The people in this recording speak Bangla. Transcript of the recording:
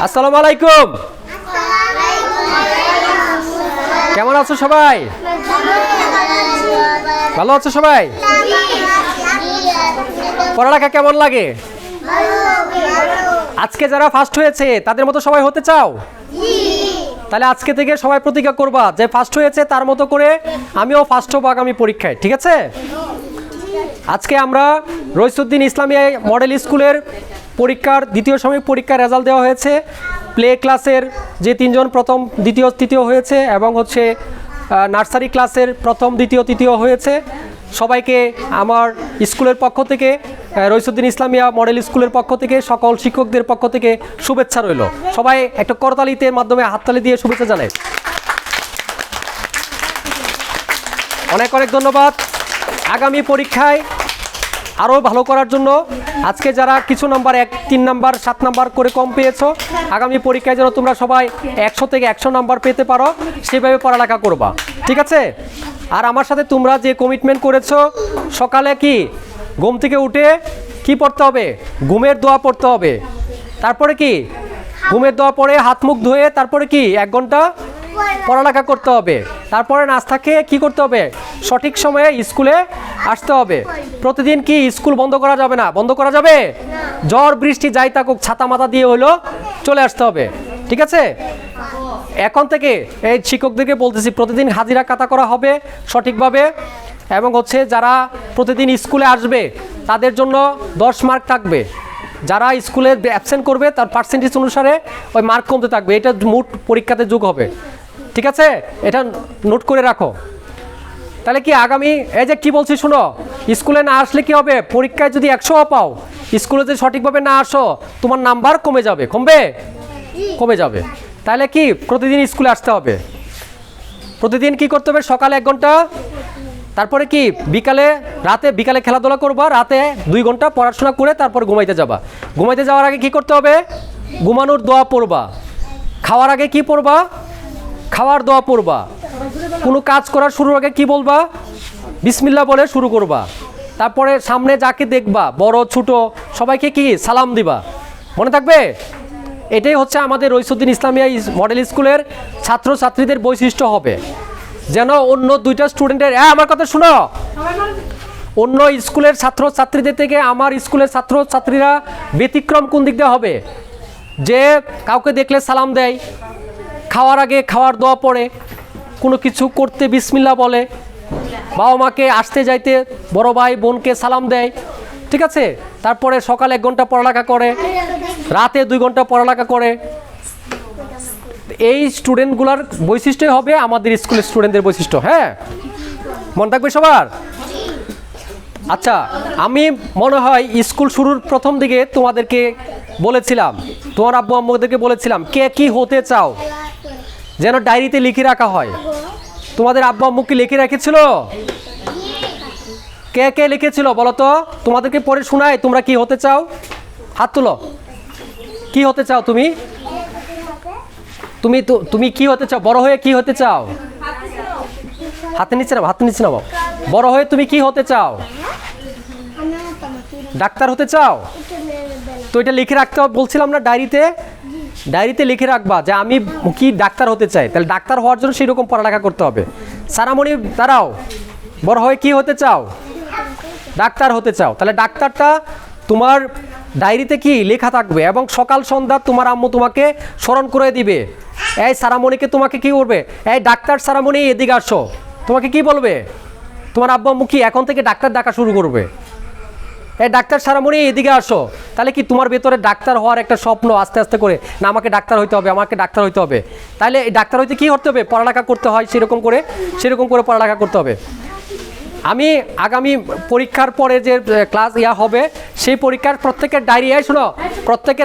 আসসালামু আলাইকুম। কেমন আছো সবাই? ভালো আছো সবাই? পড়ালেখা কেমন লাগে? আজকে যারা ফার্স্ট হয়েছে তাদের মতো সবাই হতে চাও? তাহলে আজকে থেকে সবাই প্রতিজ্ঞা করবা যে ফার্স্ট হয়েছে তার মতো করে আমিও ফার্স্ট হব আগামী পরীক্ষায়, ঠিক আছে? আজকে আমরা রইসুদ্দিন ইসলামিয়া মডেল স্কুলের পরীক্ষার দ্বিতীয় সাময়িক পরীক্ষার রেজাল্ট দেওয়া হয়েছে। প্লে ক্লাসের যে তিনজন প্রথম দ্বিতীয় তৃতীয় হয়েছে এবং হচ্ছে নার্সারি ক্লাসের প্রথম দ্বিতীয় তৃতীয় হয়েছে। সবাইকে আমার স্কুলের পক্ষ থেকে, রইসুদ্দিন ইসলামিয়া মডেল স্কুলের পক্ষ থেকে, সকল শিক্ষকদের পক্ষ থেকে শুভেচ্ছা রইল। সবাই একটা করতালিতে মাধ্যমে হাততালি দিয়ে শুভেচ্ছা জানায়। অনেক অনেক ধন্যবাদ। আগামী পরীক্ষায় আরও ভালো করার জন্য আজকে যারা কিছু নাম্বার 1, 3 নাম্বার, 7 নাম্বার করে কম পেয়েছো, আগামী পরীক্ষায় যেন তোমরা সবাই 100 থেকে 100 নাম্বার পেতে পারো সেভাবে পড়ালেখা করবা, ঠিক আছে? আর আমার সাথে তোমরা যে কমিটমেন্ট করেছো, সকালে কি ঘুম থেকে উঠে কি পড়তে হবে? ঘুমের দোয়া পড়তে হবে। তারপরে কি ঘুমের দোয়া পড়ে হাত মুখ ধুয়ে তারপরে কি 1 ঘন্টা পড়ালেখা করতে হবে। তারপরে নাস্তা খেয়ে কী করতে হবে? সঠিক সময়ে স্কুলে আসতে হবে। প্রতিদিন কি স্কুল বন্ধ করা যাবে না? বন্ধ করা যাবে? ঝড় বৃষ্টি যাই থাকুক ছাতা মাথা দিয়ে হইলো চলে আসতে হবে, ঠিক আছে? এখন থেকে এই শিক্ষকদেরকে বলতেছি প্রতিদিন হাজিরা কাটা করা হবে সঠিকভাবে, এবং হচ্ছে যারা প্রতিদিন স্কুলে আসবে তাদের জন্য 10 মার্ক থাকবে। যারা স্কুলে অ্যাবসেন্ট করবে তার পার্সেন্টেজ অনুসারে ওই মার্ক কমতে থাকবে। এটা মোট পরীক্ষাতে যোগ হবে, ঠিক আছে? এটা নোট করে রাখো। তাহলে কি আগামী এই যে কি বলছি শোনো, স্কুলে না আসলে কি হবে? পরীক্ষায় যদি 100 পাও, স্কুলে যদি সঠিকভাবে না আসো তোমার নাম্বার কমে যাবে। কমে যাবে। তাহলে কি প্রতিদিন স্কুলে আসতে হবে। প্রতিদিন কি করতে হবে? সকালে 1 ঘন্টা, তারপরে কি বিকালে খেলাধুলা করবা, রাতে 2 ঘন্টা পড়াশোনা করে তারপর ঘুমাইতে যাবা। ঘুমাইতে যাওয়ার আগে কি করতে হবে? ঘুমানোর দোয়া পড়বা। খাওয়ার আগে কি পড়বা? খাওয়ার দোয়া পড়বা। কোনো কাজ করার শুরুর আগে কি বলবা? বিসমিল্লাহ বলে শুরু করবা। তারপরে সামনে যাকে দেখবা, বড় ছোট সবাইকে কি সালাম দিবা। মনে থাকবে? এটাই হচ্ছে আমাদের রইসুদ্দিন ইসলামিয়া মডেল স্কুলের ছাত্রছাত্রীদের বৈশিষ্ট্য হবে। যেন অন্য 2টা স্টুডেন্টের আমার কথা শুনো, অন্য স্কুলের ছাত্রছাত্রীদের থেকে আমার স্কুলের ছাত্রছাত্রীরা ব্যতিক্রম কোন দিক দিয়ে হবে? যে কাউকে দেখলে সালাম দেয়, খাওয়ার আগে খাওয়ার দোয়া পড়ে, কোনো কিছু করতে বিসমিল্লাহ বলে, বাবা মাকে আসতে যাইতে বড় ভাই বোনকে সালাম দেয়, ঠিক আছে? তারপরে সকালে 1 ঘন্টা পড়ালেখা করে, রাতে 2 ঘন্টা পড়ালেখা করে। এই স্টুডেন্টগুলোর বৈশিষ্ট্যই হবে আমাদের স্কুলের স্টুডেন্টদের বৈশিষ্ট্য। হ্যাঁ, মনে থাকবে সবার? আচ্ছা, আমি মনে হয় স্কুল শুরুর প্রথম দিকে তোমাদেরকে বলেছিলাম, তোমার আব্বু আম্মুদেরকে বলেছিলাম কে কি হতে চাও যেন ডায়েরিতে লিখে রাখা হয়। তোমাদের আব্বু আম্মু কি লিখে রেখেছিল? কে কে লিখেছিল বলো তো? তোমাদেরকে পড়ে শোনায় তোমরা কি হতে চাও? হাত তুলো। কি হতে চাও তুমি? তুমি কি হতে চাও? বড় হয়ে কি হতে চাও? হাতে নিচে নাও। বড় হয়ে তুমি কি হতে চাও? ডাক্তার হতে চাও? তো এটা লিখে রাখতে বলছিলাম না ডায়েরিতে লিখে রাখবা যে আমি কি ডাক্তার হতে চাই। তাহলে ডাক্তার হওয়ার জন্য সেই রকম পড়ালেখা করতে হবে। সারামণি দাঁড়াও, বড় হয়ে কি হতে চাও? ডাক্তার হতে চাও। তাহলে ডাক্তারটা তোমার ডায়েরিতে কি লেখা থাকবে, এবং সকাল সন্ধ্যা তোমার আম্মু তোমাকে স্মরণ করে দিবে। এই সারামণিকে তোমাকে কি করবে? এই ডাক্তার সারামণি এদিকে আসো, তোমাকে কি বলবে? তোমার আব্বু আম্মু কি এখন থেকে ডাক্তার ডাকা শুরু করবে? এই ডাক্তার সারামণি এদিকে আসো। তাহলে কি তোমার ভেতরে ডাক্তার হওয়ার একটা স্বপ্ন আস্তে আস্তে করে, না আমাকে ডাক্তার হইতে হবে। তাহলে এই ডাক্তার হইতে কি করতে হবে? পড়ালেখা করতে হয়, সেরকম করে পড়ালেখা করতে হবে। আমি আগামী পরীক্ষার পরে যে ক্লাস হবে সেই পরীক্ষার প্রত্যেকের ডায়েরি, শোনো, প্রত্যেকের